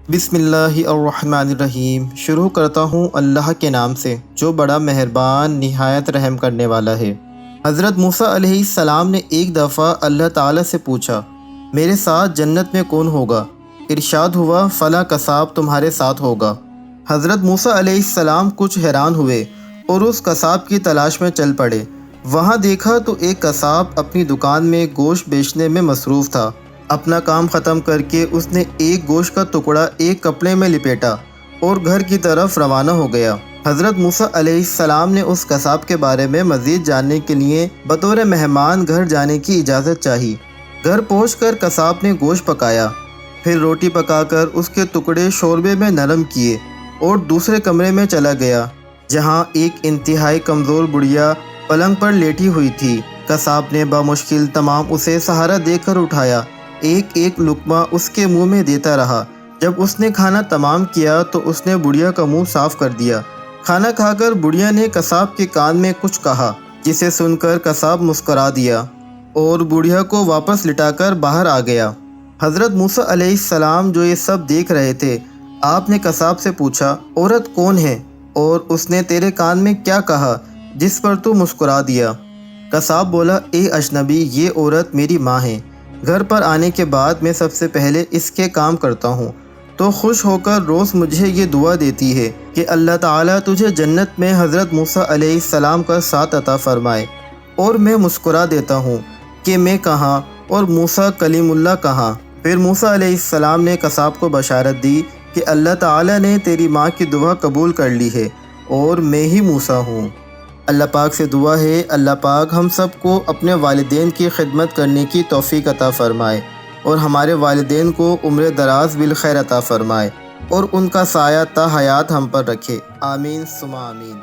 بسم اللہ الرحمن الرحیم۔ شروع کرتا ہوں اللہ کے نام سے جو بڑا مہربان نہایت رحم کرنے والا ہے۔ حضرت موسیٰ علیہ السلام نے ایک دفعہ اللہ تعالیٰ سے پوچھا، میرے ساتھ جنت میں کون ہوگا؟ ارشاد ہوا، فلاں قصاب تمہارے ساتھ ہوگا۔ حضرت موسیٰ علیہ السلام کچھ حیران ہوئے اور اس قصاب کی تلاش میں چل پڑے۔ وہاں دیکھا تو ایک قصاب اپنی دکان میں گوشت بیچنے میں مصروف تھا۔ اپنا کام ختم کر کے اس نے ایک گوشت کا ٹکڑا ایک کپڑے میں لپیٹا اور گھر کی طرف روانہ ہو گیا۔ حضرت موسیٰ علیہ السلام نے اس قصاب کے بارے میں مزید جاننے کے لیے بطور مہمان گھر جانے کی اجازت چاہی۔ گھر پہنچ کر قصاب نے گوشت پکایا، پھر روٹی پکا کر اس کے ٹکڑے شوربے میں نرم کیے اور دوسرے کمرے میں چلا گیا جہاں ایک انتہائی کمزور بڑھیا پلنگ پر لیٹی ہوئی تھی۔ قصاب نے بامشکل تمام اسے سہارا دے کر اٹھایا، ایک ایک لقمہ اس کے منہ میں دیتا رہا۔ جب اس نے کھانا تمام کیا تو اس نے بڑھیا کا منہ صاف کر دیا۔ کھانا کھا کر بڑھیا نے قصاب کے کان میں کچھ کہا جسے سن کر قصاب مسکرا دیا اور بڑھیا کو واپس لٹا کر باہر آ گیا۔ حضرت موسیٰ علیہ السلام جو یہ سب دیکھ رہے تھے، آپ نے قصاب سے پوچھا، عورت کون ہے اور اس نے تیرے کان میں کیا کہا جس پر تو مسکرا دیا؟ قصاب بولا، اے اجنبی، یہ عورت میری ماں ہے۔ گھر پر آنے کے بعد میں سب سے پہلے اس کے کام کرتا ہوں تو خوش ہو کر روز مجھے یہ دعا دیتی ہے کہ اللہ تعالیٰ تجھے جنت میں حضرت موسیٰ علیہ السلام کا ساتھ عطا فرمائے، اور میں مسکرا دیتا ہوں کہ میں کہاں اور موسیٰ کلیم اللہ کہاں۔ پھر موسیٰ علیہ السلام نے قصاب کو بشارت دی کہ اللہ تعالیٰ نے تیری ماں کی دعا قبول کر لی ہے اور میں ہی موسیٰ ہوں۔ اللہ پاک سے دعا ہے اللہ پاک ہم سب کو اپنے والدین کی خدمت کرنے کی توفیق عطا فرمائے اور ہمارے والدین کو عمر دراز بالخیر عطا فرمائے اور ان کا سایہ تا حیات ہم پر رکھے، آمین ثم آمین۔